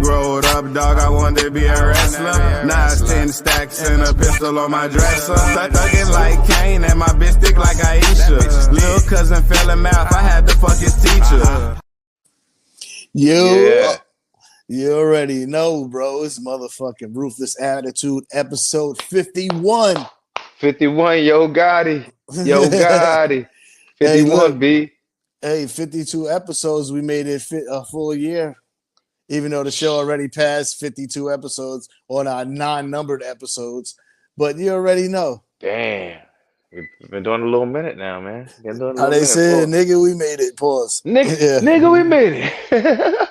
Growed up, dog, I wanted to be a wrestler. Now it's 10 stacks and a pistol on my dresser. Thuggin' like Kane and my bitch thick like Aisha. Lil' cousin fell in mouth, I had to fuck his teacher. You already know, bro. It's motherfucking Ruthless Attitude, episode 51. 51, Yo Gotti. 51, hey, look, B. Hey, 52 episodes. We made it a full year. Even though the show already passed 52 episodes on our non-numbered episodes. But you already know. Damn. We've been doing a little minute now, man. How they say, nigga, we made it. Pause. Nigga, we made it.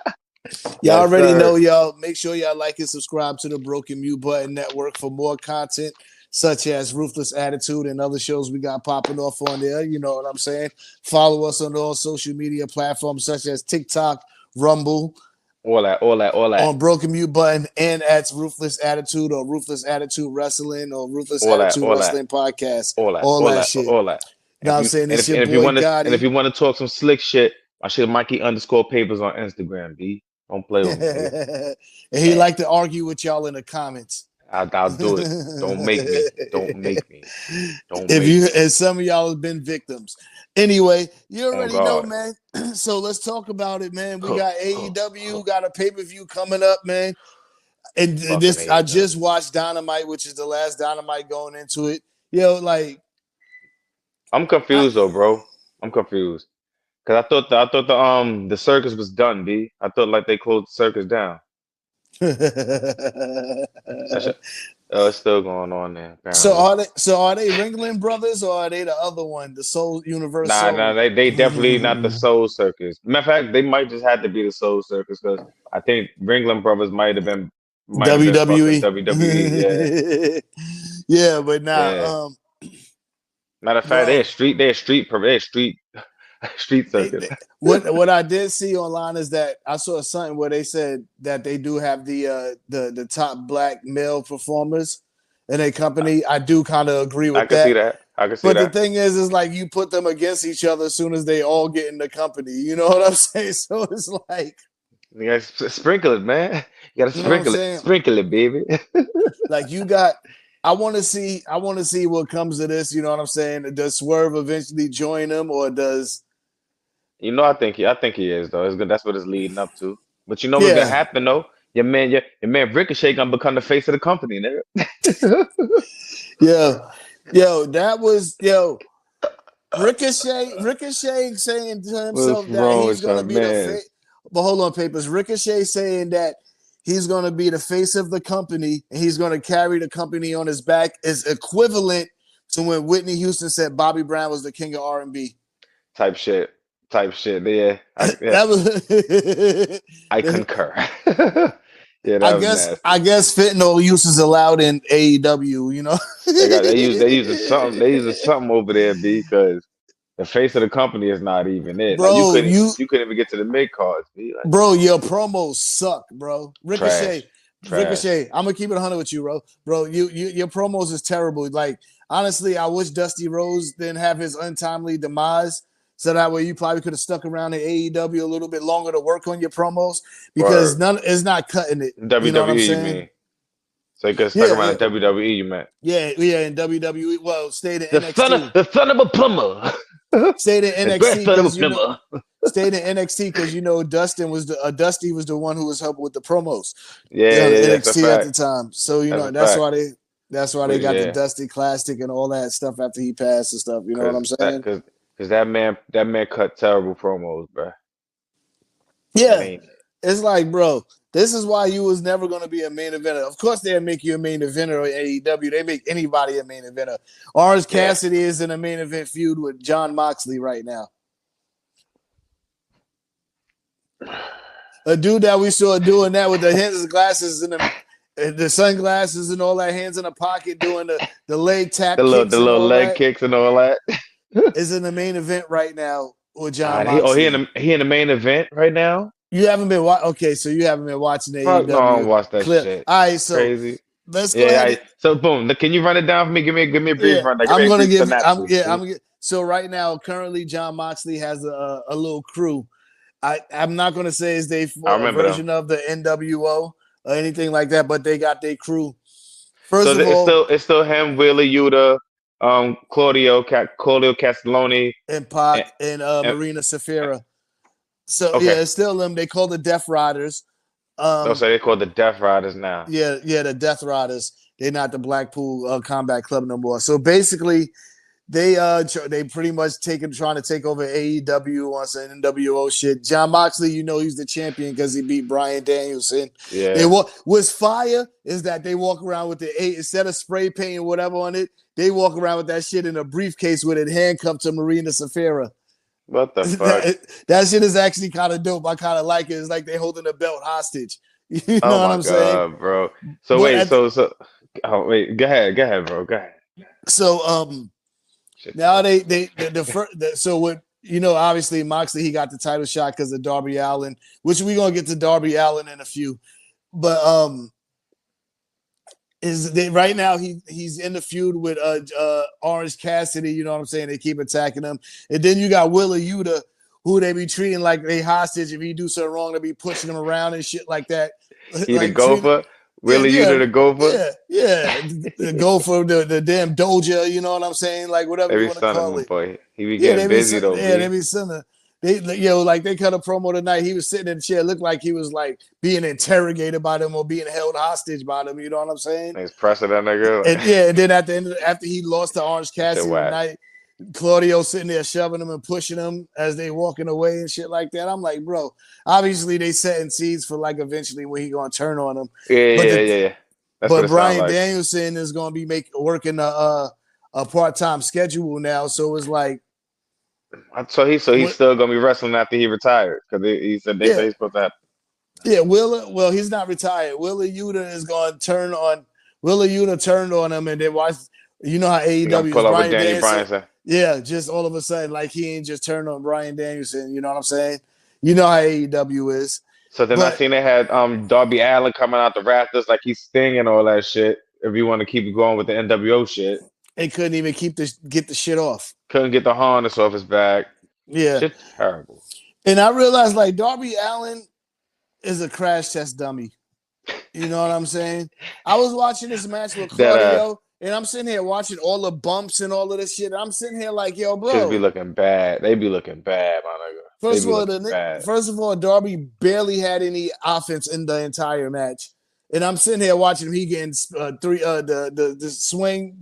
Y'all already know, y'all. Make sure y'all like and subscribe to the Broken Mute Button Network for more content, such as Ruthless Attitude and other shows we got popping off on there. You know what I'm saying? Follow us on all social media platforms, such as TikTok, Rumble, all that. On Broken Mute Button and at Ruthless Attitude or Ruthless Attitude Wrestling or Ruthless Attitude Wrestling Podcast. All that shit. All that. You know what I'm saying? It's your boy Gotti. And if you want to talk some slick shit, I should Mikey_Papers on Instagram, B. Don't play with me. And he like to argue with y'all in the comments. I'll do it. Don't make me. And some of y'all have been victims. Anyway, you already know, man. So let's talk about it, man. We got AEW, got a pay-per-view coming up, man. And I just watched Dynamite, which is the last Dynamite going into it. Like I'm confused though, bro. I'm confused. Cause I thought the circus was done, B. I thought like they closed the circus down. It's still going on there. Apparently. So are they Ringling Brothers or are they the other one, the Soul Universe? Nah, they definitely not the Soul Circus. Matter of fact, they might just have to be the Soul Circus because I think Ringling Brothers might have been WWE. WWE, yeah, but now, matter of fact, they're street circus. What I did see online is that I saw something where they said that they do have the top black male performers in a company. I do kind of agree with that. I can see that. But the thing is like you put them against each other as soon as they all get in the company. You know what I'm saying? So it's like you gotta sprinkle it, man. You gotta sprinkle it, baby. Like you got. I want to see what comes of this. You know what I'm saying? Does Swerve eventually join them, or does? I think he is though. It's good. That's what it's leading up to. But what's gonna happen though? Your man Ricochet gonna become the face of the company, nigga. Ricochet saying to himself that he's gonna be the face. But hold on, Papers. Ricochet saying that he's going to be the face of the company and he's going to carry the company on his back is equivalent to when Whitney Houston said Bobby Brown was the king of R&B. Type shit. Yeah. I concur. I guess fentanyl use is allowed in AEW, you know. they use something over there, because the face of the company is not even it. Bro, like you couldn't even get to the mid cards, B. Like, bro, your promos suck, bro. Trash. Ricochet, I'm gonna keep it 100 with you, bro. Bro, your promos is terrible. Like, honestly, I wish Dusty Rhodes didn't have his untimely demise. So that way you probably could have stuck around in AEW a little bit longer to work on your promos because it's not cutting it. WWE, you know what I'm saying? You mean? So you could stuck around in WWE, you meant? Yeah, in WWE. Well, stayed in NXT. The son of a plumber. Stayed in NXT. Stayed in NXT because Dusty was the one who was helping with the promos. NXT at the time. So that's why they got the Dusty Classic and all that stuff after he passed and stuff. You know what I'm saying? Because that man cut terrible promos, bro. Yeah, it's like, bro, this is why you was never going to be a main eventer. Of course, they'll make you a main eventer in AEW. They make anybody a main eventer. Orange Cassidy is in a main event feud with Jon Moxley right now. A dude that we saw doing that with the hands glasses and the sunglasses and all that, hands in a pocket, doing the leg tap, the little leg kicks and all that. Is in the main event right now with Jon Moxley. He in the main event right now? You haven't been so you haven't been watching the AEW. No, I don't watch that shit. All right, so crazy. Let's go ahead. So boom, can you run it down for me? Give me a brief run. I'm gonna give. So right now, currently, Jon Moxley has a little crew, I'm not going to say it's a them. version of the NWO or anything like that, but they got their crew. First So of all, it's still him, Wheeler Yuta, Claudio Castelloni, and Pac and, and Marina Safira. So okay. it's still them. They call the Death Riders. So they call the Death Riders now. Yeah, the Death Riders. They're not the Blackpool Combat Club no more. So basically, they pretty much trying to take over AEW on some NWO shit. John Moxley, he's the champion because he beat Bryan Danielson. Yeah. What's fire is that they walk around with instead of spray paint or whatever on it, they walk around with that shit in a briefcase with it handcuffed to Marina Safira. What the fuck? That shit is actually kind of dope. I kind of like it. It's like they're holding a belt hostage. You know what I'm saying, bro? So wait, go ahead, bro. Go ahead. So now so what obviously Moxley, he got the title shot because of Darby Allin, which we're gonna get to Darby Allin in a few, but right now he's in the feud with Orange Cassidy. You know what I'm saying? They keep attacking him, and then you got Wheeler Yuta, who they be treating like they hostage. If he do something wrong, they be pushing him around and shit like that. He like the gopher. Wheeler Yuta the gopher. Yeah, the gopher, the damn Doja. You know what I'm saying? Like whatever you want to call it. Boy. He be getting busy though. Yeah, they be sending. They like they cut a promo tonight. He was sitting in the chair, looked like he was like being interrogated by them or being held hostage by them. You know what I'm saying? He's pressing that nigga. And then at the end, after he lost to Orange Cassidy tonight, Claudio sitting there shoving him and pushing him as they walking away and shit like that. I'm like, bro, obviously they setting seeds for like eventually when he gonna turn on him. Yeah. But Bryan Danielson is gonna be working a part-time schedule now, so it's like. So he's still gonna be wrestling after he retired because he said they say he's supposed to happen. Yeah, Well, he's not retired. Wheeler Yuta is going to turn on. Wheeler Yuta turned on him, and then watch. You know how AEW is Bryan Danielson. Yeah, just all of a sudden, like he ain't just turned on Bryan Danielson. You know what I'm saying? You know how AEW is. So then I seen they had Darby Allin coming out the rafters like he's Sting and all that shit. If you want to keep going with the NWO shit, they couldn't even get the shit off. Couldn't get the harness off his back. Yeah, shit's terrible. And I realized like Darby Allin is a crash test dummy. You know what I'm saying? I was watching this match with Claudio, and I'm sitting here watching all the bumps and all of this shit. I'm sitting here like, yo, bro. Should be looking bad. They be looking bad, my nigga. First of all, Darby barely had any offense in the entire match. And I'm sitting here watching him. He getting the swing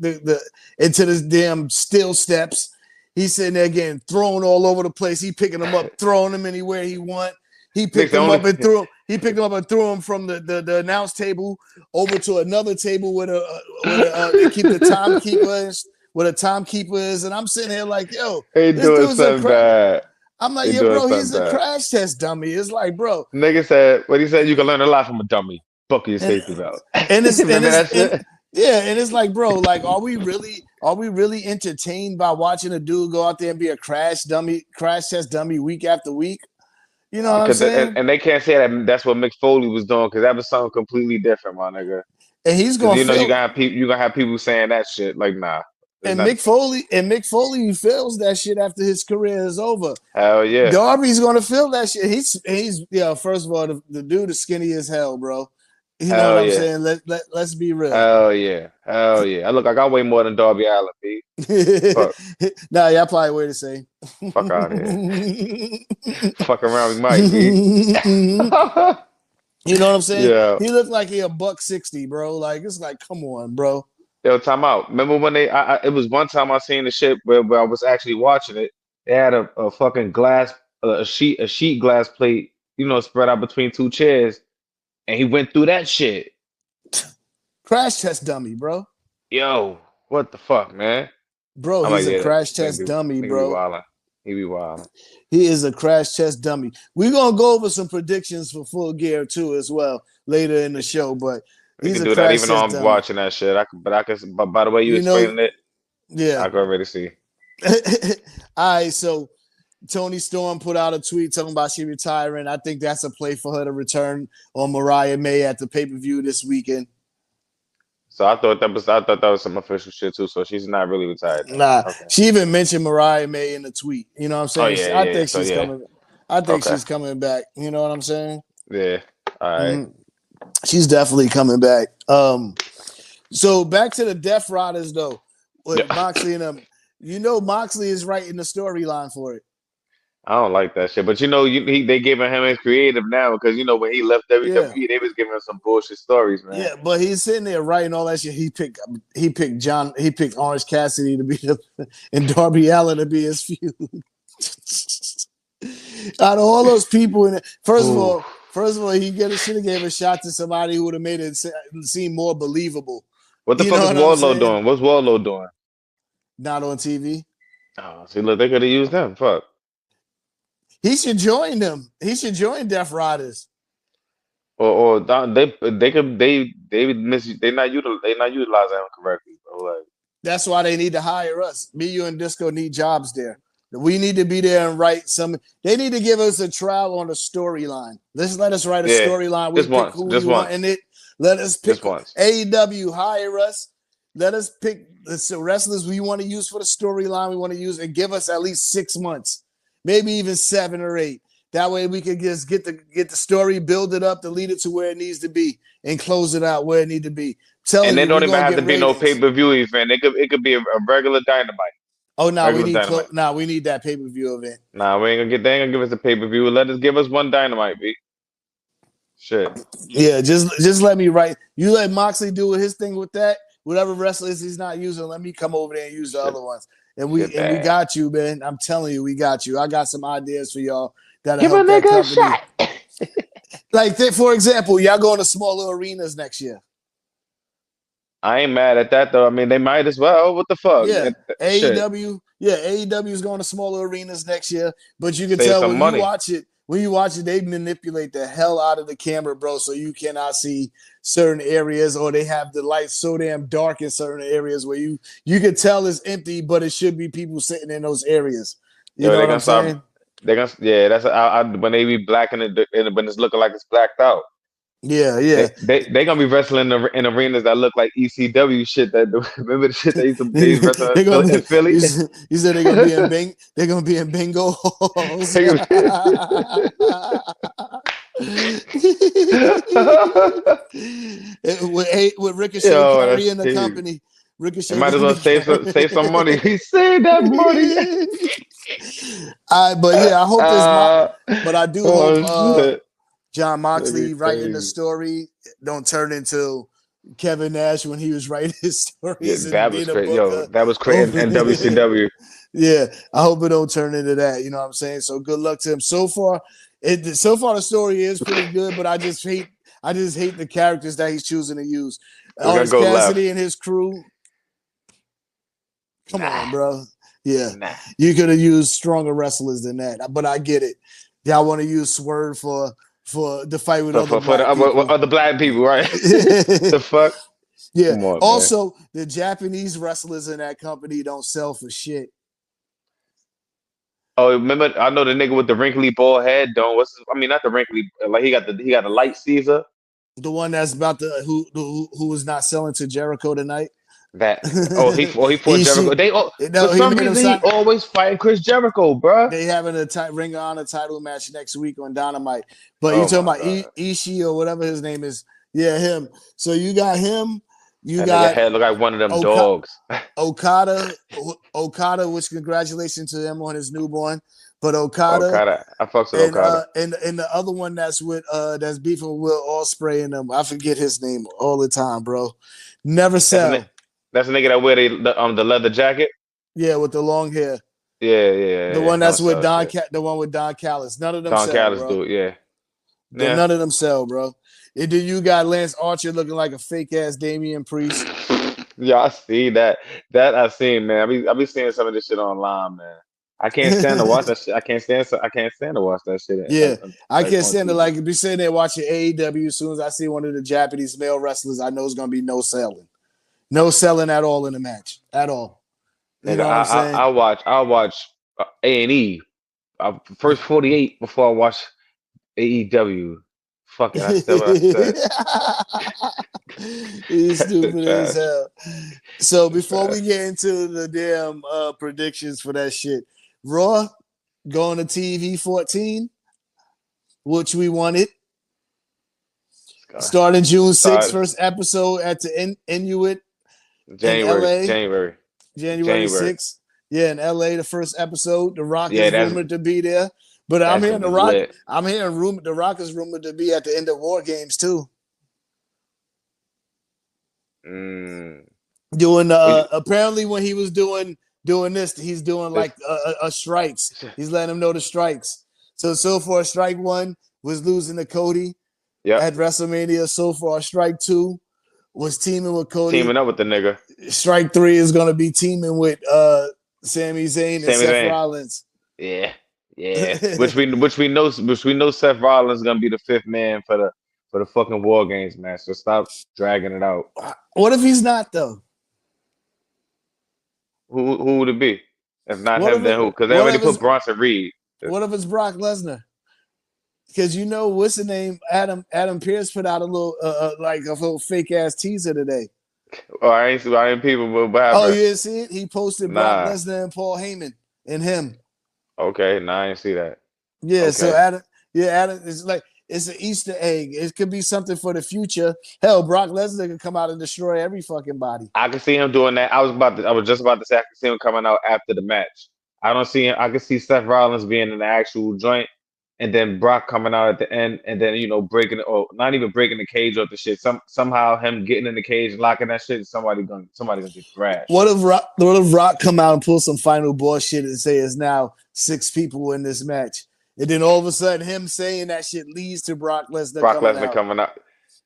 into this damn steel steps. He's sitting there getting thrown all over the place. He picking them up, throwing them anywhere he want. He picked them up and threw him. He picked them up and threw them from the announce table over to another table where they keep the timekeepers, where the timekeeper is. And I'm sitting here like, yo, this dude's something bad. I'm like, yeah, bro, he's a crash test dummy. It's like, bro. Nigga said, what he said, you can learn a lot from a dummy. Buckle your safety belt. And it's like, bro, like, are we really entertained by watching a dude go out there and be a crash test dummy week after week? You know what I'm saying? And they can't say that's what Mick Foley was doing because that was something completely different, my nigga. And he's going, you gonna have people saying that shit like, nah. And Mick Foley feels that shit after his career is over. Hell yeah. Darby's gonna feel that shit. He's first of all, the dude is skinny as hell, bro. You know what I'm saying? Let's be real. Hell yeah. I got way more than Darby Allin, B. Nah, y'all probably way the same. Fuck out of here. Fuck around with Mike, B. You know what I'm saying? Yeah. He looked like he $160, bro. Like, it's like, come on, bro. Yo, time out. Remember when it was one time I seen the shit where I was actually watching it. They had a fucking glass, a sheet glass plate, spread out between two chairs. And he went through that shit. Crash test dummy, bro. Yo, what the fuck, man? Bro, he's a crash test dummy, bro. He be wildin'. He is a crash test dummy. We're going to go over some predictions for Full Gear, too, as well, later in the show. But we can do that even though I'm watching that shit. But by the way you explaining it, yeah, I can already see. All right, so Toni Storm put out a tweet talking about she retiring. I think that's a play for her to return on Mariah May at the pay-per-view this weekend. So I thought that was some official shit too. So she's not really retired. Nah, okay. She even mentioned Mariah May in the tweet. You know what I'm saying? I think she's coming. I think Okay. she's coming back. You know what I'm saying? Yeah. All right. Mm-hmm. She's definitely coming back. So back to the Death Riders though, with Moxley and them. You know, Moxley is writing the storyline for it. I don't like that shit, but they giving him his creative now because when he left WWE, they was giving him some bullshit stories, man. Yeah, but he's sitting there writing all that shit. He picked Orange Cassidy to be and Darby Allin to be his feud. Out of all those people, first of all, he should have gave a shot to somebody who would have made it seem more believable. What the fuck is Wardlow doing? What's Wardlow doing? Not on TV. Oh, see, look, they could have used them. Fuck. He should join them. He should join Death Riders. Or they're not utilizing him correctly, bro. Like, that's why they need to hire us. Me, you, and Disco need jobs there. We need to be there and write some. They need to give us a trial on the storyline. Let us write a storyline. We pick who we want in it. Let us pick AEW. Hire us. Let us pick the wrestlers we want to use for the storyline we want to use, and give us at least 6 months, maybe even 7 or 8. That way we can just get the story, build it up to lead it to where it needs to be, and close it out where it needs to be. And they don't even have to be no pay-per-view event. It could be a regular Dynamite. Oh no, we need that pay-per-view event. Nah, they ain't gonna give us a pay-per-view. Give us one Dynamite, B. Shit. Yeah, just let me write. You let Moxley do his thing with that. Whatever wrestlers he's not using, let me come over there and use the other ones. And we got you, man. I'm telling you, we got you. I got some ideas for y'all that'll help that company. Shot. Like, for example, y'all going to smaller arenas next year. I ain't mad at that though. I mean, they might as well. What the fuck? Yeah, AEW. Yeah, AEW is going to smaller arenas next year. But you can tell when you watch it. When you watch it, they manipulate the hell out of the camera, bro, so you cannot see certain areas, or they have the lights so damn dark in certain areas where you can tell it's empty, but it should be people sitting in those areas. You know what I'm saying? That's when they be blacking it when it's looking like it's blacked out. Yeah. They gonna be wrestling in arenas that look like ECW shit. Remember the shit they used to wrestle in Philly? You said they're gonna be in bingo halls. with Ricochet carrying the company. Ricochet might as well save some money. He saved that money. I hope this. But I do hope. John Moxley writing the story don't turn into Kevin Nash when he was writing his stories. Yeah, that was crazy. That was crazy in WCW. Yeah, I hope it don't turn into that. You know what I'm saying? So good luck to him. So far the story is pretty good, but I just hate the characters that he's choosing to use. Orange Cassidy and his crew. Come on, bro. Yeah, you could have used stronger wrestlers than that, but I get it. Y'all want to use Swerve for the fight with other black people, right? The fuck? Yeah. On, also, the Japanese wrestlers in that company don't sell for shit. Oh, remember? I know the nigga with the wrinkly bald head. Not the wrinkly. Like he got a light Caesar. The one that's about who was not selling to Jericho tonight. He fought Jericho. For some reason, he always fighting Chris Jericho, bro. They having a Ring of Honor title match next week on Dynamite. But you talking about Ishii or whatever his name is? Yeah, him. So you got him. You got head look like one of them dogs. Okada, which congratulations to him on his newborn. But Okada, I fucks with Okada. And the other one that's that's beefing with Will Ospreay and them. I forget his name all the time, bro. Never sell. That's the nigga that wear the leather jacket. Yeah, with the long hair. Yeah. The one that's with Don. The one with Don Callis. None of them sell, Callis, bro. dude. Yeah. None of them sell, bro. And then you got Lance Archer looking like a fake ass Damian Priest. Yeah, I see that. That I seen, man. I be seeing some of this shit online, man. I can't stand to watch that shit. I can't stand to watch that shit. Yeah, I can't stand to be sitting there watching AEW. As soon as I see one of the Japanese male wrestlers, I know it's gonna be no selling. No selling at all in the match. At all. You know what I'm saying? I'll watch A&E first 48 before I watch AEW. Fuck it, I still what I said. He's stupid as hell. So before we get into the damn predictions for that shit, Raw going to TV 14. which we wanted. Starting June 6th, first episode at the Inuit in LA. January 6th. Yeah, in LA, the first episode. The Rock is rumored to be there. But I'm hearing The Rock. The Rock is rumored to be at the end of War Games too. Doing apparently when he was doing this, he's doing like a strikes. He's letting him know the strikes. So far, strike 1 was losing to Cody at WrestleMania. So far, strike 2 was teaming with Cody. Teaming up with the nigga. Strike 3 is gonna be teaming with Sami Zayn and Seth Rollins. Yeah. which we know Seth Rollins is gonna be the 5th man for the fucking War Games match. So stop dragging it out. What if he's not though? Who would it be? If not him, then who? Because they already put Bronson Reed. What if it's Brock Lesnar? Because what's the name? Adam Pearce put out a little fake ass teaser today. Oh, I ain't people. What happened? Oh, you didn't see it? He posted Brock Lesnar and Paul Heyman and him. Okay, I didn't see that. Yeah, okay. So Adam is like it's an Easter egg. It could be something for the future. Hell, Brock Lesnar can come out and destroy every fucking body. I can see him doing that. I was just about to say I can see him coming out after the match. I don't see him. I can see Seth Rollins being in the actual joint, and then Brock coming out at the end, and then breaking it, or not even breaking the cage off the shit. Somehow him getting in the cage and locking that shit. Somebody gonna get thrashed. What if Rock come out and pull some final bullshit and say it's now 6 people in this match? And then all of a sudden, him saying that shit leads to Brock Lesnar coming out.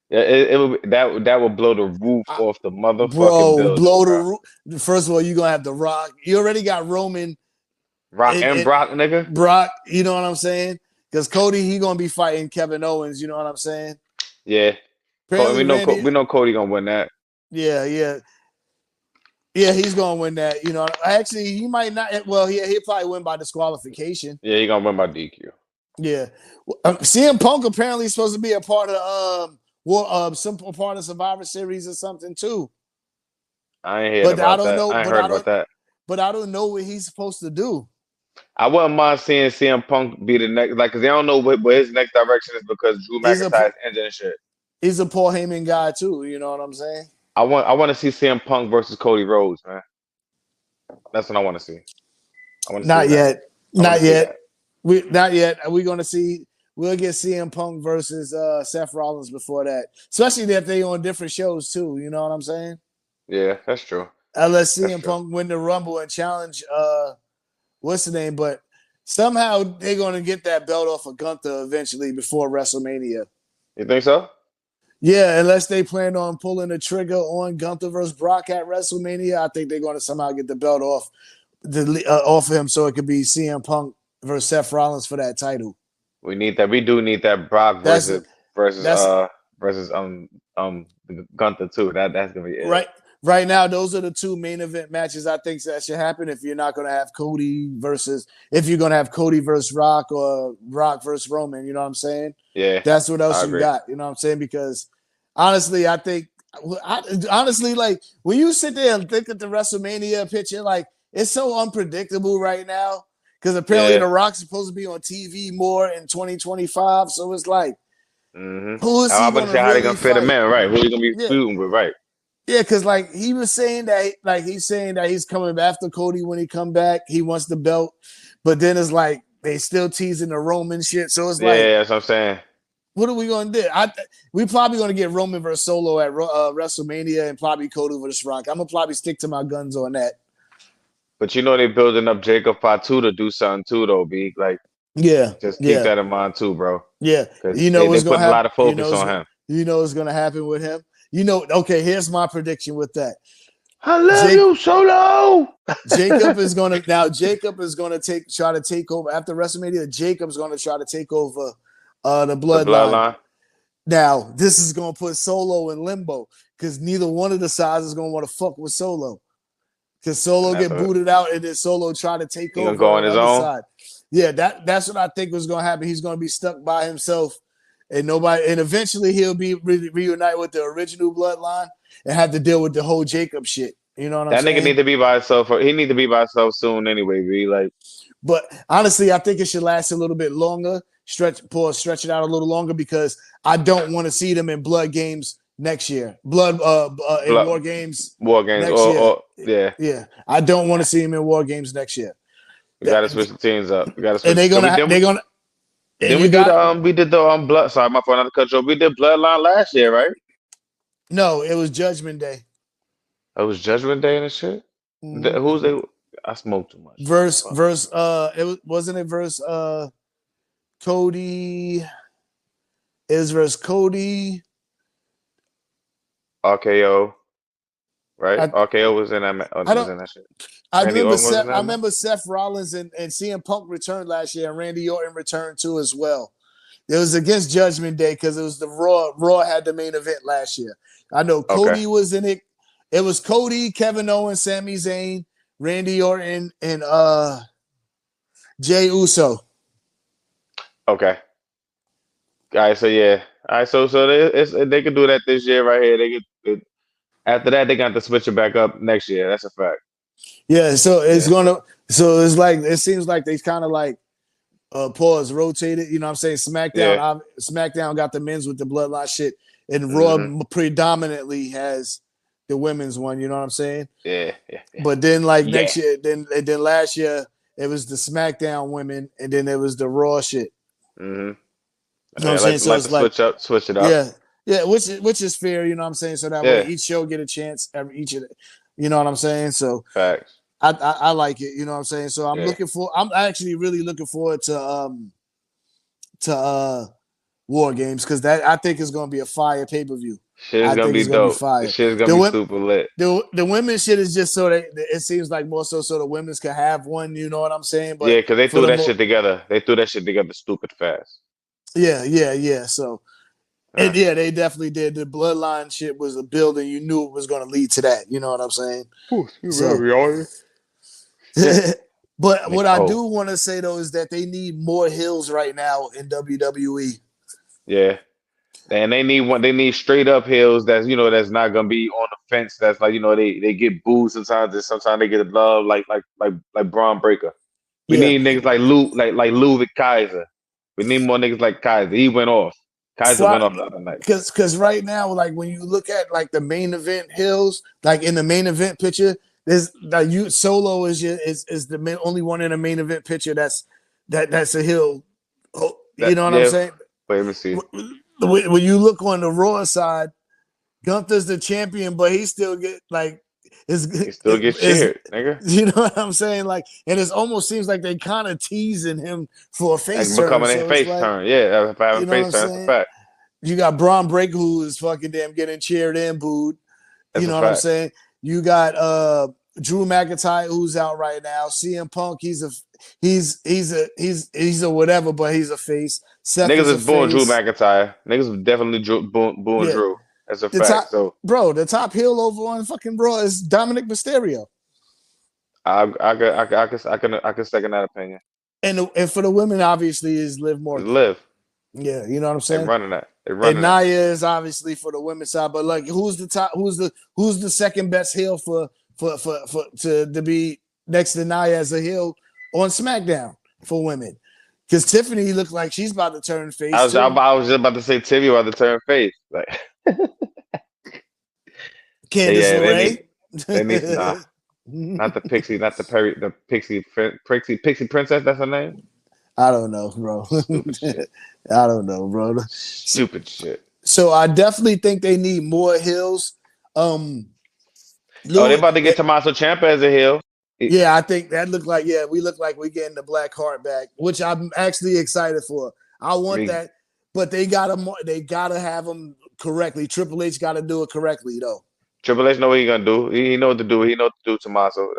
Yeah, it would that would blow the roof off the motherfucking building. Blow the roof. First of all, you're gonna have The Rock. You already got Roman, Brock, nigga. Brock, you know what I'm saying? Because Cody, he gonna be fighting Kevin Owens. You know what I'm saying? Yeah. We know Cody gonna win that. Yeah. He's gonna win that. Actually, he might not. Well, he'll probably win by disqualification. Yeah, he's gonna win by DQ. Yeah, CM Punk apparently is supposed to be a part of some part of Survivor Series or something too. I ain't heard about that. But I don't know what he's supposed to do. I wouldn't mind seeing CM Punk be the next, because they don't know what his next direction is because Drew McIntyre's ending and shit. He's a Paul Heyman guy too. You know what I'm saying? I want to see CM Punk versus Cody Rhodes, man. That's what I want to see. Not yet. Not yet. We're gonna see. We'll get CM Punk versus Seth Rollins before that, especially if they on different shows too. You know what I'm saying? Yeah, that's true. Unless CM Punk win the Rumble and challenge what's the name? But somehow they're gonna get that belt off of Gunther eventually before WrestleMania. You think so? Yeah, unless they plan on pulling the trigger on Gunther versus Brock at WrestleMania, I think they're going to somehow get the belt off of him so it could be CM Punk versus Seth Rollins for that title. We need that. We do need that Brock versus Gunther too. That's gonna be it. Right now, those are the 2 main event matches I think that should happen if you're not going to have if you're going to have Cody versus Rock or Rock versus Roman, you know what I'm saying? Yeah. That's what else you got, you know what I'm saying? Because honestly, I think, like, when you sit there and think of the WrestleMania picture, like, it's so unpredictable right now because apparently The Rock's supposed to be on TV more in 2025, so it's like, who is he how going to how they going to fit him in, right? Who are you going to be feuding with, right? Yeah, because like he was saying that, he's coming after Cody when he come back. He wants the belt, but then it's like they still teasing the Roman shit. So it's like, that's what I'm saying. What are we gonna do? We probably gonna get Roman versus Solo at WrestleMania and probably Cody versus Rock. I'm gonna probably stick to my guns on that. But they're building up Jacob Fatu to do something too, though. Be like, just keep that in mind too, bro. Yeah, they put a lot of focus on him. You know what's gonna happen with him. Okay, here's my prediction with that. I love you, Solo. Jacob is gonna try to take over after WrestleMania. Jacob's gonna try to take over the bloodline. Now, this is gonna put Solo in limbo because neither one of the sides is gonna want to fuck with Solo. Because Solo get booted out and then Solo try to take over go on his own side. Yeah, that's what I think was gonna happen. He's gonna be stuck by himself. And eventually he'll be reunited with the original bloodline and have to deal with the whole Jacob shit. You know what I'm saying? That nigga need to be by himself. He need to be by himself soon anyway, be like. But honestly, I think it should last a little bit longer. Stretch it out a little longer because I don't want to see them in blood games next year. In war games War games, next year. yeah. Yeah, I don't want to see them in war games next year. We gotta switch the teams up. We gotta switch. And they're gonna. Then we did the blood. Sorry, my fault. Not to cut you off. We did Bloodline last year, right? No, it was Judgment Day. It was Judgment Day and shit. Mm-hmm. Who's they? I smoked too much. Verse. Wasn't it verse Cody. It was verse Cody. RKO. Right? RKO was in that shit. I remember Seth Rollins and CM Punk returned last year, and Randy Orton returned too as well. It was against Judgment Day because it was the Raw. Raw had the main event last year. I know Cody was in it. It was Cody, Kevin Owens, Sami Zayn, Randy Orton, and Jey Uso. Okay. All right, so yeah. All right, so they could do that this year right here. They could after that they got to switch it back up next year. That's a fact. Yeah, so it's it's like it seems like they kind of like rotated, you know what I'm saying? SmackDown got the men's with the bloodline shit, and Raw predominantly has the women's one, you know what I'm saying? Yeah. But then next year, then last year it was the SmackDown women, and then it was the Raw shit. Mm-hmm. You know what I'm saying? So it's switch it up. Yeah, which is fair, you know what I'm saying? So that way each show get a chance, you know what I'm saying? So facts. I like it, you know what I'm saying? So I'm actually really looking forward to War Games because that I think is gonna be a fire pay-per-view. Shit's gonna be dope. Shit's gonna be super lit. The women's shit is just so that it seems like more so the women's can have one, you know what I'm saying? But yeah, because they threw that shit together. They threw that shit together stupid fast. Yeah. So and they definitely did. The bloodline shit was a building. You knew it was going to lead to that. You know what I'm saying? But what I do want to say though is that they need more heels right now in WWE. Yeah, and they need one. They need straight up heels that's that's not gonna be on the fence. That's like they get booed sometimes. And sometimes they get love like Braun Breaker. We need niggas like Ludwig Kaiser. We need more niggas like Kaiser. He went off. Kaiser went off the other night. Because right now, like when you look at like the main event heels, like in the main event picture, there's Solo is the only one in the main event picture that's a heel. You know what I'm saying? Wait, let me see. When you look on the Raw side, Gunther's the champion, but he still get he still gets shared, nigga. You know what I'm saying? Like, and it almost seems like they kind of teasing him for a face turn. Becoming a face turn. Yeah, having a face turn. That's a fact. You got Braun Breaker who is fucking damn getting cheered and booed. You know what I'm saying? You got Drew McIntyre who's out right now. CM Punk, he's a whatever, but he's a face. Seth niggas is booing Drew McIntyre. Niggas is definitely booing Drew. That's a fact. The top heel over on fucking Raw is Dominic Mysterio. I can second that opinion. And for the women, obviously, is Liv Morgan. Liv. Yeah, you know what I'm saying. They're running that. And Nia is obviously for the women's side, but like, who's the top? Who's the second best heel to be next to Nia as a heel on SmackDown for women? Because Tiffany looked like she's about to turn face. I was just about to say Tiffany about to turn face. Like Candice LeRae. They need not the Pixie, not the Pixie Princess. That's her name. I don't know, bro. I don't know, bro. Stupid shit. So I definitely think they need more heels. They about to get Tommaso Ciampa as a heel. Yeah, I think that we look like we're getting the black heart back, which I'm actually excited for. I want that, but they gotta have them correctly. Triple H got to do it correctly though. Triple H know what he gonna do. He know what to do. He know what to do, Tommaso.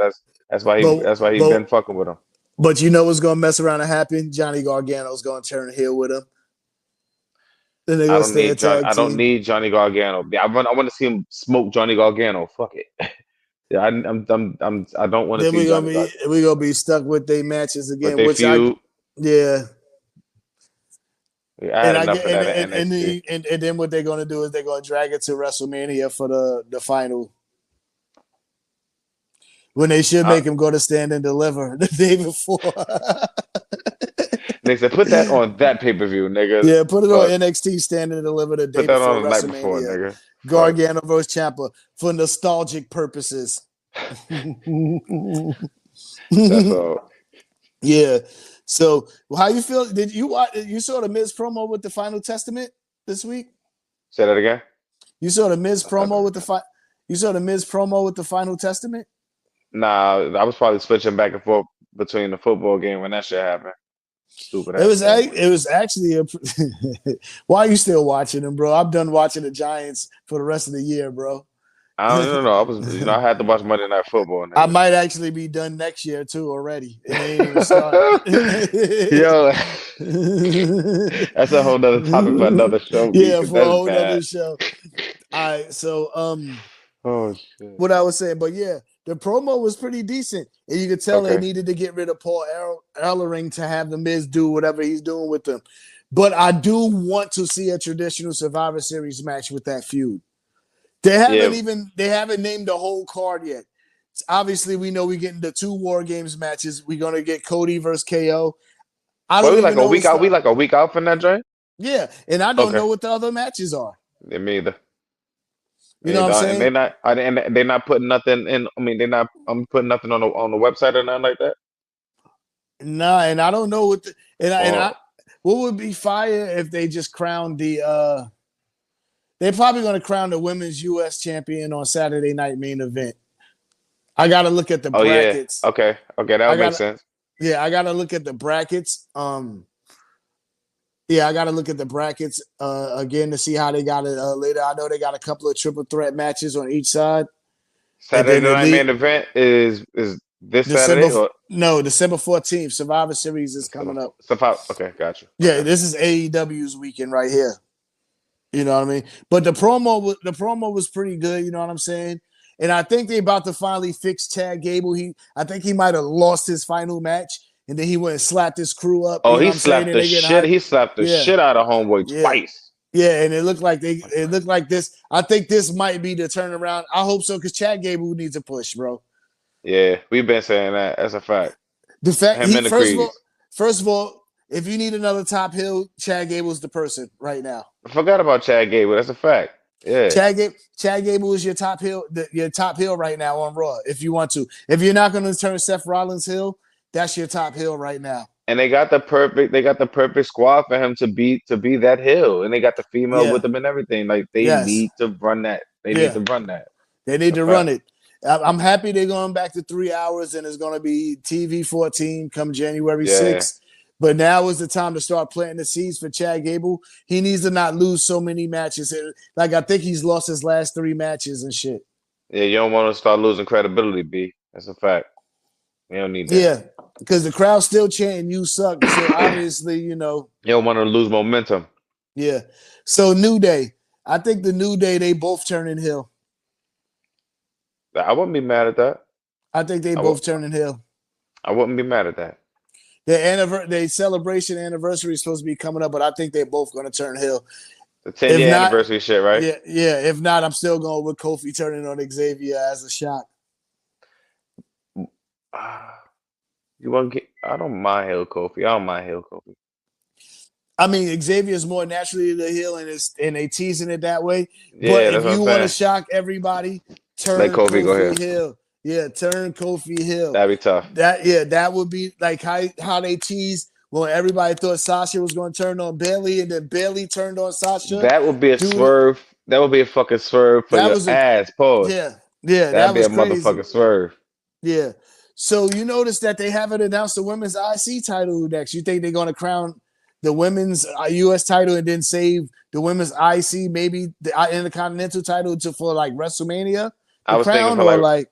That's why he been fucking with him. But you know what's gonna mess around and happen? Johnny Gargano's gonna turn heel with him. Then they gonna stay a tag team. I don't need Johnny Gargano. I want to see him smoke Johnny Gargano. Fuck it. Yeah, I don't want to see. We're gonna be stuck with their matches again. With feud. Yeah. And then what they're gonna do is they're gonna drag it to WrestleMania for the final. When they should make him go to Stand and Deliver the day before. They said, put that on that pay-per-view, nigga. Yeah, put it on NXT Stand and Deliver the day put that before on the night before, WrestleMania. nigga. Gargano versus Ciampa for nostalgic purposes. That's all. Yeah. So, how you feel? Did you watch? You saw the Miz promo with the Final Testament this week? Say that again. You saw the Miz promo with the You saw the Miz promo with the Final Testament? Nah, I was probably switching back and forth between the football game when that shit happened. Stupid. It was actually a. Why are you still watching them, bro? I'm done watching the Giants for the rest of the year, bro. I don't even know. I was, I had to watch Monday Night Football. Nigga. I might actually be done next year too already. It ain't even started. Yo, that's a whole nother topic for another show. Yeah, for a whole nother show. All right, so oh shit. What I was saying, but yeah, the promo was pretty decent, and you could tell they needed to get rid of Paul Ellering to have the Miz do whatever he's doing with them. But I do want to see a traditional Survivor Series match with that feud. They haven't named the whole card yet. Obviously, we know we're getting the 2 War Games matches. We're gonna get Cody versus KO. We like a week out from that joint. Yeah, and I don't know what the other matches are. Yeah, me either. You know what I'm saying? And they're not putting nothing in. I mean, they're not putting nothing on the website or nothing like that. Nah, and I don't know what what would be fire if they just crowned the they're probably going to crown the women's U.S. champion on Saturday Night Main Event. I got to look at the brackets. Yeah. Okay, that would make sense. Yeah, I got to look at the brackets. Yeah, I got to look at the brackets again to see how they got it later. I know they got a couple of triple threat matches on each side. Saturday Night Main Event is this Saturday? No, December 14th. Survivor Series is coming up. Okay, gotcha. Yeah, okay. This is AEW's weekend right here. You know what I mean? But the promo was pretty good. You know what I'm saying? And I think they about to finally fix Chad Gable. I think he might have lost his final match, and then he went and slapped his crew up. Oh, he slapped the shit. He slapped the shit out of Homeboy twice. Yeah, and it looked like this. I think this might be the turnaround. I hope so, because Chad Gable needs a push, bro. Yeah, we've been saying that. That's a fact. The fact, first of all, if you need another top heel, Chad Gable's the person right now. I forgot about Chad Gable. That's a fact. Yeah, Chad Gable is your top heel right now on Raw. If you want to, if you're not going to turn Seth Rollins heel, that's your top heel right now. And they got the perfect squad for him to be that heel, and they got the female with them and everything. Like they need to run that. They need to run that. They need to run it. I'm happy they're going back to 3 hours, and it's going to be TV 14 come January 6th. But now is the time to start planting the seeds for Chad Gable. He needs to not lose so many matches. Like, I think he's lost his last 3 matches and shit. Yeah, you don't want to start losing credibility, B. That's a fact. You don't need that. Yeah, because the crowd's still chanting, "You suck." So obviously, you know. You don't want to lose momentum. Yeah. So New Day. I think the New Day, they both turning heel. I wouldn't be mad at that. I think they both turning heel. I wouldn't be mad at that. Their celebration anniversary is supposed to be coming up, but I think they're both going to turn heel. The 10-year anniversary shit, right? Yeah. If not, I'm still going with Kofi turning on Xavier as a shock. You want to get? I don't mind heel Kofi. I don't mind heel Kofi. I mean, Xavier's more naturally the heel, and they teasing it that way. Yeah, but if you want to shock everybody, turn Kofi heel. Yeah, turn Kofi heel. That'd be tough. That would be like how they teased when everybody thought Sasha was going to turn on Bayley, and then Bayley turned on Sasha. That would be a swerve. That would be a fucking swerve for your ass. Pause. Yeah. That'd be a motherfucking swerve. Yeah. So you notice that they haven't announced the women's IC title next. You think they're going to crown the women's U.S. title and then save the women's IC, maybe the Intercontinental title for like WrestleMania? I was thinking for like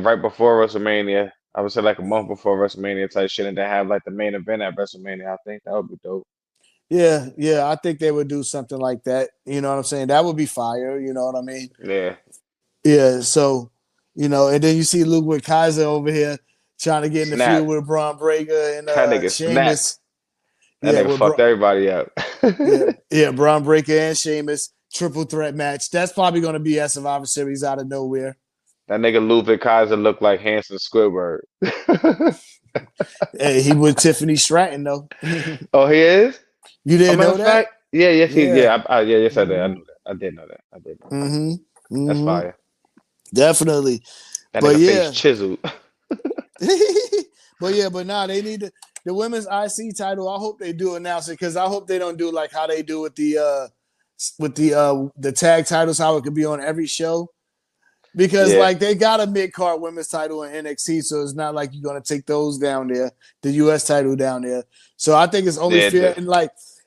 right before WrestleMania. I would say like a month before WrestleMania type shit, and to have like the main event at WrestleMania. I think that would be dope. Yeah, I think they would do something like that. You know what I'm saying? That would be fire. You know what I mean? Yeah. So, you know, and then you see Ludwig Kaiser over here trying to get in the feud with Braun Breaker and Sheamus. That nigga fucked everybody up. Braun Breaker and Sheamus triple threat match. That's probably going to be a Survivor Series out of nowhere. That nigga Ludwig Kaiser looked like Hanson Squidward. Hey, he was Tiffany Stratton though. Oh, he is? You A didn't matter know of that? fact, yeah, yes, Yeah. yes, I did. I Mm-hmm. knew that. I did know that. I did know that. Mm-hmm. That's Mm-hmm. fire. Definitely. That But nigga face yeah. chiseled. But nah, they need the women's IC title. I hope they do announce it because I hope they don't do like how they do with the tag titles, how it could be on every show. Because Yeah, like they got a mid card women's title in NXT, so it's not like you're gonna take those down there, the US title down there. So I think it's only fair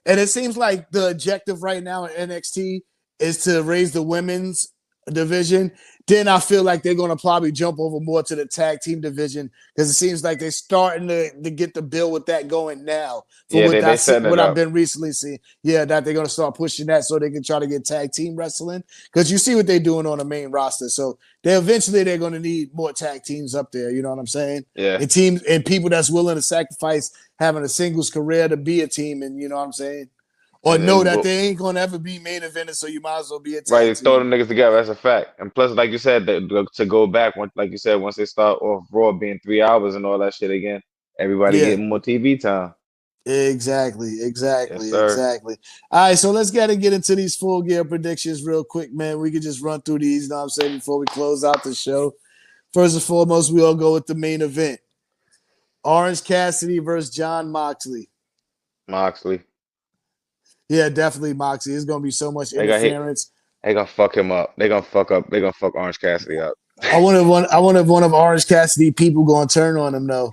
and it seems like the objective right now in NXT is to raise the women's division. Then I feel like they're gonna probably jump over more to the tag team division because it seems like they're starting to get the bill with that going now. For yeah, what they setting it what I've up. been recently seeing, yeah, that they're gonna start pushing that so they can try to get tag team wrestling because you see what they're doing on the main roster. So they're going to need more tag teams up there. You know what I'm saying? Yeah, And teams and people that's willing to sacrifice having a singles career to be a team. And you know what I'm saying? Or and know then that they ain't going to ever be main eventers, so you might as well be a tag right, throw team. them niggas together. That's a fact. And plus, like you said, to go back, like you said, once they start off Raw being 3 hours and all that shit again, everybody Yeah, getting more TV time. exactly. Yes, sir. All right, so let's get into these full gear predictions real quick, man. We can just run through these, you know what I'm saying, before we close out the show. First and foremost, we all go with the main event. Orange Cassidy versus John Moxley. Moxley. Yeah, definitely Moxley. There's gonna be so much They gonna hit. interference. They gonna fuck him up. They gonna fuck up. They gonna fuck Orange Cassidy up. I wonder if one of Orange Cassidy people gonna turn on him though.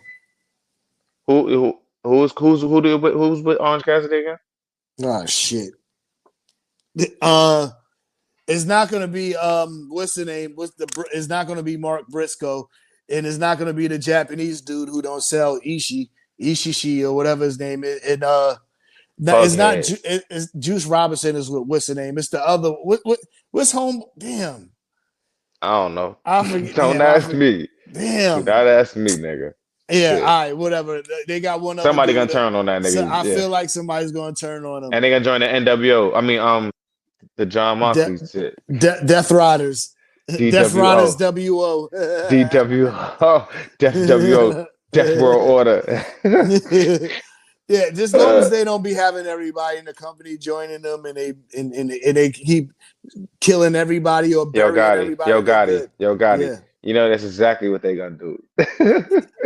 Who's with Orange Cassidy again? Oh shit. It's not gonna be what's the name? It's not gonna be Mark Briscoe, and it's not gonna be the Japanese dude who don't sell Ishishi or whatever his name is. And it's not. It's Juice Robinson is what's the name? It's the other. What's home? Damn. I don't know. I forget. Don't Damn. ask me. Damn. Do not ask me, nigga. Yeah. Shit. All right. Whatever. They got one other. Somebody gonna turn on that nigga. So I feel like somebody's gonna turn on him. And they gonna join the NWO. I mean, the John Moxley shit. Death Riders. Death Riders WO. DWO. Death WO. Death World Order. Yeah, just as long as they don't be having everybody in the company joining them and they keep killing everybody or burying everybody. Yo Gotti. Yeah. You know that's exactly what they're gonna do.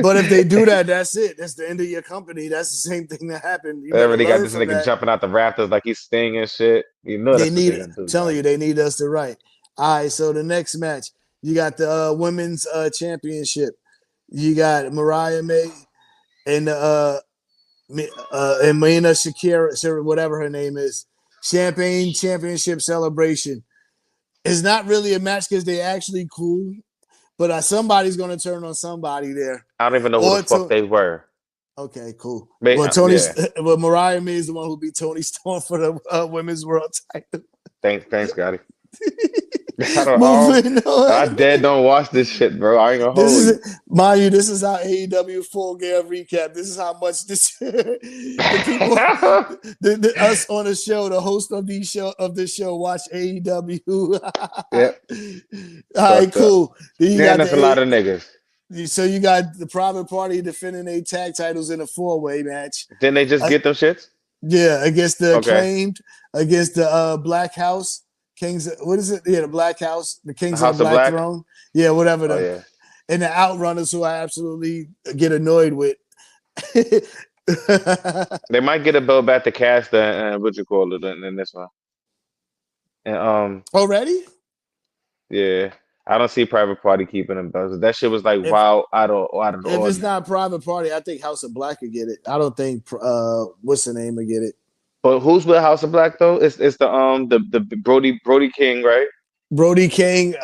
But if they do that, that's it. That's the end of your company. That's the same thing that happened. They already got this nigga jumping out the rafters like he's Sting and shit. You know that's what they're gonna do. I'm telling you, they need us to write. All right, so the next match, you got the women's championship. You got Mariah May and Mina Shakira, whatever her name is. Champagne Championship Celebration. It's not really a match because they're actually cool, but somebody's going to turn on somebody there. I don't even know who the fuck they were. Okay, cool. But, well, Mariah May is the one who beat Toni Storm for the women's world title. Thanks, Gotti. I don't watch this shit, bro. I ain't gonna hold you. Mind you, this is our AEW full gear recap. This is how much the people, us on the show, the host of this show, watch AEW. Yep. All right, cool. Then that's a lot of niggas. So you got the Private Party defending their tag titles in a 4-way match. Didn't they just get them shits? Yeah, against the Acclaimed, against the Black House. Kings, what is it? Yeah, the Black House, the Kings of the Black Throne. Yeah, whatever. And the Outrunners, who I absolutely get annoyed with. They might get a belt back to Caster and what you call it in this one. And already? Yeah, I don't see Private Party keeping them belts. That shit was like out of the order. If it's not Private Party, I think House of Black would get it. I don't think what's the name would get it. But who's with House of Black though? It's the Brody King, right? Brody King,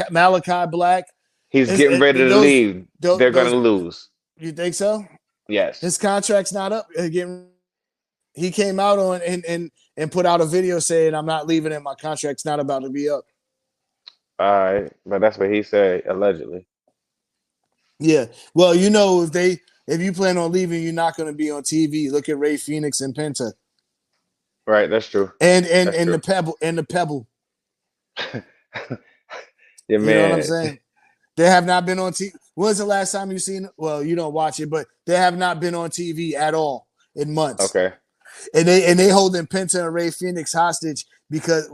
Malachi Black. He's getting ready to leave. They're gonna lose. You think so? Yes. His contract's not up. Again, he came out on and put out a video saying, "I'm not leaving, and my contract's not about to be up." All right, but that's what he said allegedly. Yeah. Well, if you plan on leaving, you're not going to be on TV. Look at Ray Phoenix and Penta. Right, that's true. And the Pebble. Yeah, You know what I'm man. saying? They have not been on TV. When's the last time you seen? Well, you don't watch it, but they have not been on TV at all in months. Okay. And they holding Penta and Ray Phoenix hostage because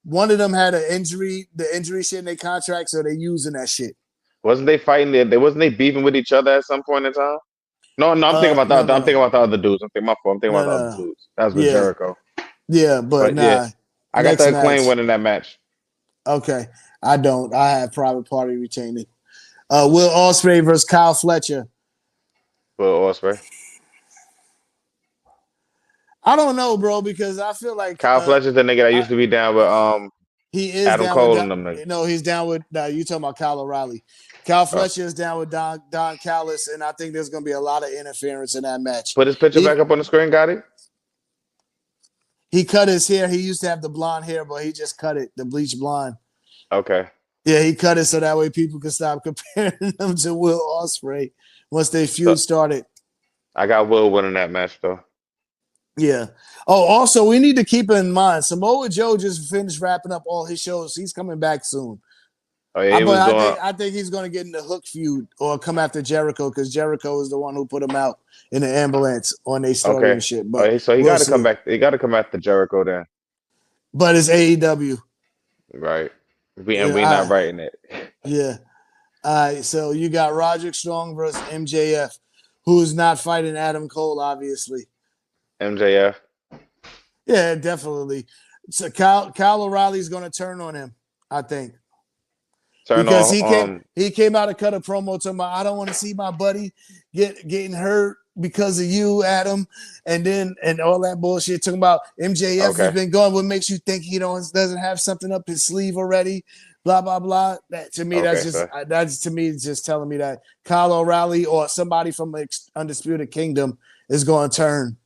one of them had an injury, the injury shit in their contract, so they using that shit. Wasn't they fighting? Wasn't they beefing with each other at some point in time? No, I'm thinking about No, I'm thinking about the other dudes. My fault. I'm thinking about the other no. dudes. That was with Yeah, Jericho. yeah, but Yeah, nah. I got Next the match. Acclaim winning that match. Okay, I don't. I have Private Party retaining. Will Ospreay versus Kyle Fletcher. Will Ospreay. I don't know, bro, because I feel like Kyle Fletcher's the nigga that used to be down with he is Adam down Cole with and them niggas. no, he's down with you talking about Kyle O'Reilly. Kyle Fletcher is down with Don Callis, and I think there's gonna be a lot of interference in that match. Put his picture back up on the screen, got it? He cut his hair. He used to have the blonde hair, but he just cut it, the bleach blonde. Okay. Yeah, he cut it so that way people can stop comparing him to Will Ospreay once they feud started. I got Will winning that match though. Yeah. Oh, also, we need to keep in mind Samoa Joe just finished wrapping up all his shows. He's coming back soon. Oh, yeah, I think he's going to get in the Hook feud or come after Jericho because Jericho is the one who put him out in the ambulance on their story and shit. But so he got to come back. He got to come after Jericho then. But it's AEW. Right. We're not writing it. Yeah. All right. So you got Roderick Strong versus MJF, who's not fighting Adam Cole, obviously. MJF. Yeah, definitely. So Kyle O'Reilly's going to turn on him, I think. Because he came out and cut a promo talking about I don't want to see my buddy getting hurt because of you, Adam, and all that bullshit talking about MJF has been gone. What makes you think he doesn't have something up his sleeve already? Blah blah blah. That to me, that's just telling me that Kyle O'Reilly or somebody from Undisputed Kingdom is going to turn.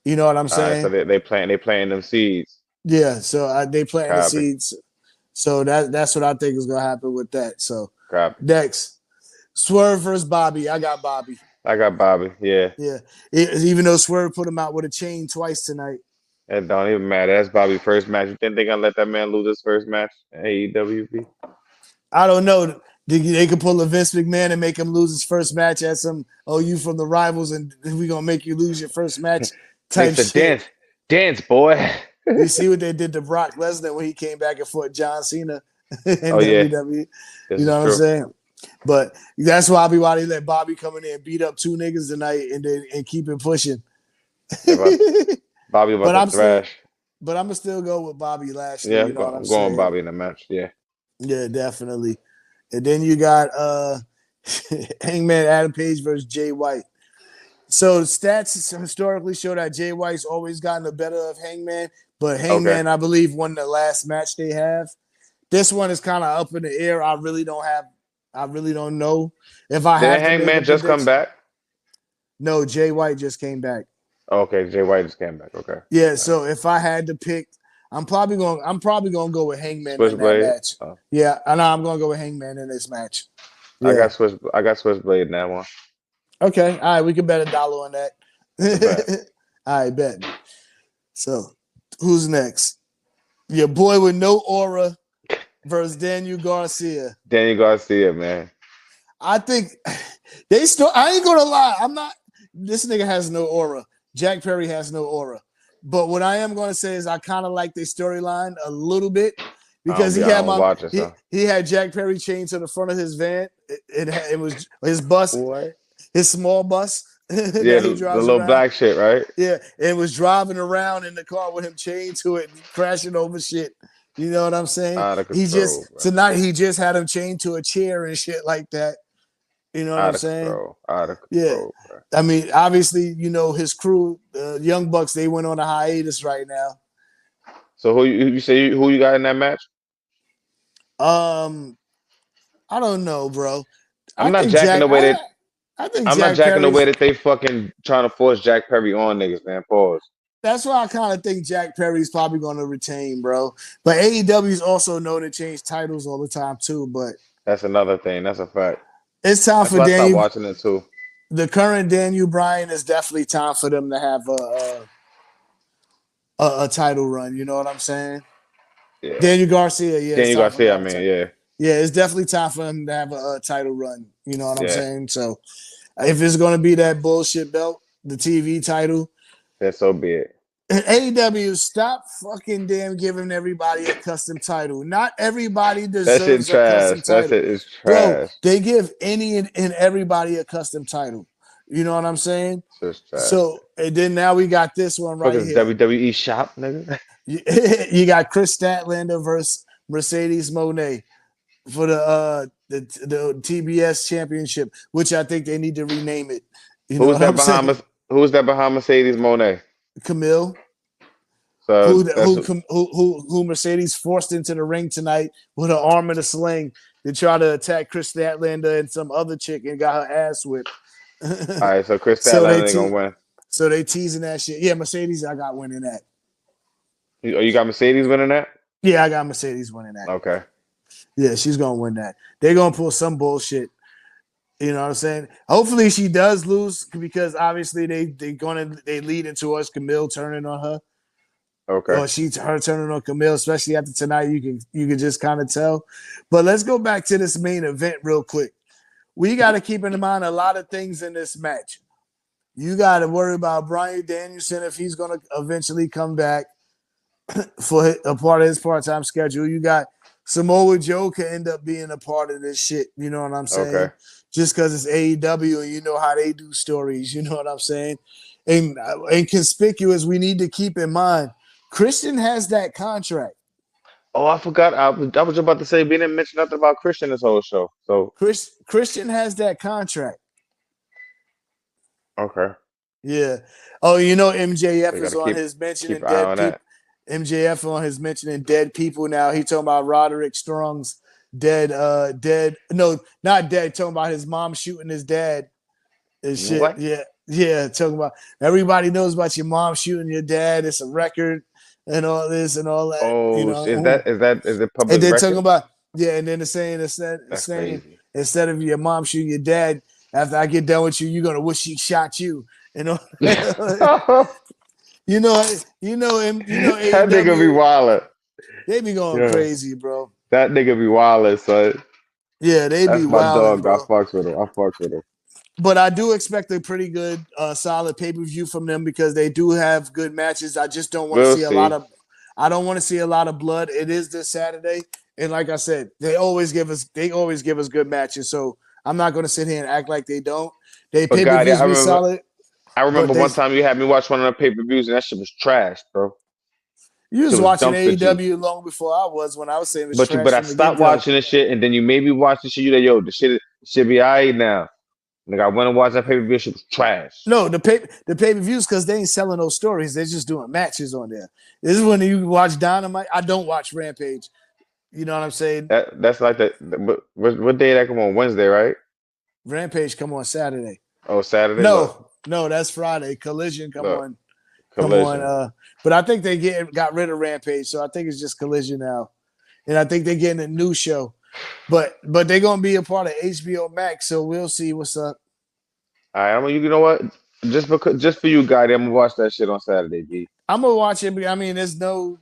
You know what I'm saying? So they planting them seeds. Yeah, so they planting the seeds. So that's what I think is gonna happen with that. So next, Swerve versus Bobby. I got Bobby. Yeah. Yeah. Even though Swerve put him out with a chain twice tonight. It don't even matter. That's Bobby's first match. You think they're gonna let that man lose his first match in AEW? I don't know. They could pull a Vince McMahon and make him lose his first match at some. Oh, you from the rivals, and we gonna make you lose your first match. Type shit. Dance, boy. You see what they did to Brock Lesnar when he came back and fought John Cena in WWE. You know what I'm saying? But that's why they let Bobby come in there and beat up two niggas tonight and keep it pushing. Bobby about to thrash. But I'm gonna still go with Bobby Lashley. Yeah, you know I'm going Bobby in the match. Yeah. Yeah, definitely. And then you got Hangman Adam Page versus Jay White. So stats historically show that Jay White's always gotten the better of Hangman, but Hangman, I believe, won the last match they have. This one is kind of up in the air. I really don't know if I have. Did Hangman just come back? No, Jay White just came back. Okay, Jay White just came back. Okay. Yeah, so if I had to pick, I'm probably gonna go with Hangman in that match. Oh. Yeah, I know I'm gonna go with Hangman in this match. Yeah. I got Switchblade in that one. Okay, all right, we can bet $1 on that. All right, bet. So, who's next? Your boy with no aura versus Daniel Garcia. Daniel Garcia, man. I think I ain't gonna lie. This nigga has no aura. Jack Perry has no aura. But what I am gonna say is I kind of like their storyline a little bit because he had Jack Perry chained to the front of his van. It was his bus. What? His small bus. Yeah, the little around. Black shit, right? Yeah, and was driving around in the car with him chained to it, crashing over shit. You know what I'm saying? Tonight he just had him chained to a chair and shit like that. You know what I'm saying? Out of control, yeah. Bro. I mean, obviously, his crew, Young Bucks, they went on a hiatus right now. So who you got in that match? I don't know, bro. I'm not jacking the way that they fucking trying to force Jack Perry on niggas, man. Pause. That's why I kind of think Jack Perry's probably going to retain, bro. But AEW is also known to change titles all the time too. But that's another thing. That's a fact. It's time for Daniel. I'm watching it too. The current Daniel Bryan is definitely time for them to have a title run. You know what I'm saying? Yeah. Daniel Garcia, yeah. Daniel Garcia, I mean, yeah. Yeah, it's definitely time for him to have a title run. You know what I'm saying? So if it's going to be that bullshit belt, the TV title, then so be it. And AEW, stop fucking damn giving everybody a custom title. Not everybody deserves a custom title. That shit is trash. Bro, they give any and everybody a custom title. You know what I'm saying? So, and then now we got this one right here. WWE shop, nigga. You got Chris Statlander versus Mercedes Moné for the TBS Championship, which I think they need to rename it. You know Who's that behind Mercedes Moné? Camille, so who Mercedes forced into the ring tonight with her arm in a sling to try to attack Chris Statlander and some other chick and got her ass whipped. All right, so Chris Statlander ain't gonna win. So they teasing that shit. Yeah, Mercedes, I got winning that. You got Mercedes winning that? Yeah, I got Mercedes winning that. Okay. Yeah, she's gonna win that. They're gonna pull some bullshit. You know what I'm saying? Hopefully she does lose because obviously they lead into us Camille turning on her. Okay. Or her turning on Camille, especially after tonight. You can just kind of tell. But let's go back to this main event real quick. We got to keep in mind a lot of things in this match. You got to worry about Bryan Danielson if he's going to eventually come back for a part of his part-time schedule. You got Samoa Joe could end up being a part of this shit. You know what I'm saying? Okay. Just because it's AEW and you know how they do stories. You know what I'm saying? And conspicuous, we need to keep in mind, Christian has that contract. Oh, I forgot. I was just about to say we didn't mention nothing about Christian this whole show. So Christian has that contract. Okay. Yeah. Oh, you know MJF is on his mentioning dead people. MJF on his mentioning dead people now. He talking about Roderick Strong's dead. No, not dead. Talking about his mom shooting his dad. And shit. What? Yeah. Talking about everybody knows about your mom shooting your dad. It's a record and all this and all that. Oh, you know? is it public? And they're record? talking about and then they're saying instead of your mom shooting your dad, after I get done with you, you're gonna wish she shot you. You know. You know him. That nigga be wildin'. They be going crazy, bro. That nigga be wildin', son. Yeah, they That's be my wildin', dog. bro. I fucks with him. But I do expect a pretty good, solid pay-per-view from them because they do have good matches. I just don't want to see a lot of. I don't want to see a lot of blood. It is this Saturday, and like I said, they always give us good matches. So I'm not going to sit here and act like they don't. They pay-per-views be solid. I remember one time you had me watch one of the pay-per-views and that shit was trash, bro. You was watching AEW long before I was when I was saying it was trash. But I stopped watching the shit and then you made me watch the shit. You like, yo, the shit be all right now. Like I went and watched that pay-per-view, shit was trash. No, the pay-per-views because they ain't selling those stories. They're just doing matches on there. This is when you watch Dynamite. I don't watch Rampage. You know what I'm saying? That's like what day that come on? Wednesday, right? Rampage come on Saturday. Oh, Saturday? No, that's Friday. Collision come on. Collision. But I think they got rid of Rampage, so I think it's just Collision now. And I think they're getting a new show. But they're gonna be a part of HBO Max, so we'll see what's up. All right, you know what? Just for you, guy, I'm gonna watch that shit on Saturday, B. I'm gonna watch it. I mean, there's no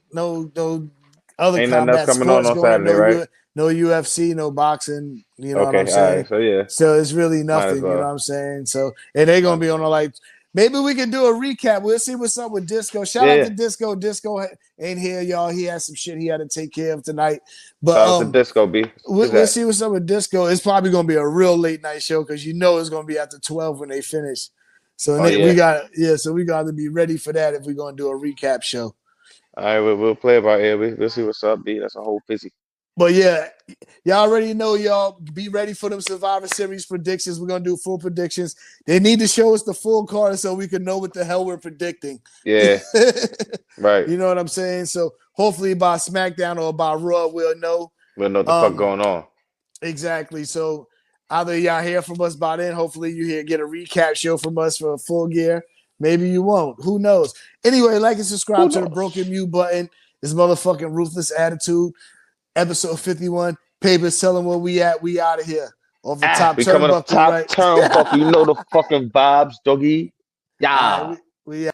other ain't combat coming on Saturday, right? No UFC, no boxing. You know what I'm saying? Right, so yeah. So it's really nothing. You know what I'm saying? So and they're gonna be on like. Maybe we can do a recap. We'll see what's up with Disco. Shout out to Disco. Disco ain't here, y'all. He has some shit he had to take care of tonight. But shout out to Disco, B. We'll see what's up with Disco. It's probably gonna be a real late night show because you know it's gonna be after 12 when they finish. So we got to be ready for that if we're gonna do a recap show. All right, we'll play about it. We'll see what's up, B. That's a whole busy. But yeah, y'all already know, y'all be ready for them Survivor Series predictions. We're going to do full predictions. They need to show us the full card so we can know what the hell we're predicting. Yeah. Right. You know what I'm saying? So hopefully by SmackDown or by Raw, we'll know. We'll know what the fuck going on. Exactly. So either y'all hear from us by then. Hopefully you get a recap show from us for a full gear. Maybe you won't. Who knows? Anyway, like and subscribe to the Broken Mute button. This motherfucking Ruthless Attitude. Episode 51. Papers, tell them where we at. We out of here. Off the top turnbuckle, right? Turnbuckle. You know the fucking vibes, doggy. Yeah. We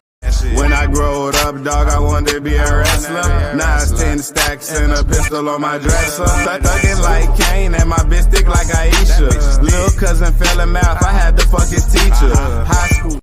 When I growed up, dog, I wanted to be a wrestler. Now it's 10 stacks and a pistol on my dresser. Thuggin' like Kane and my bitch thick like Aisha. Lil' cousin fell in mouth, I had to fuck his teacher. High school.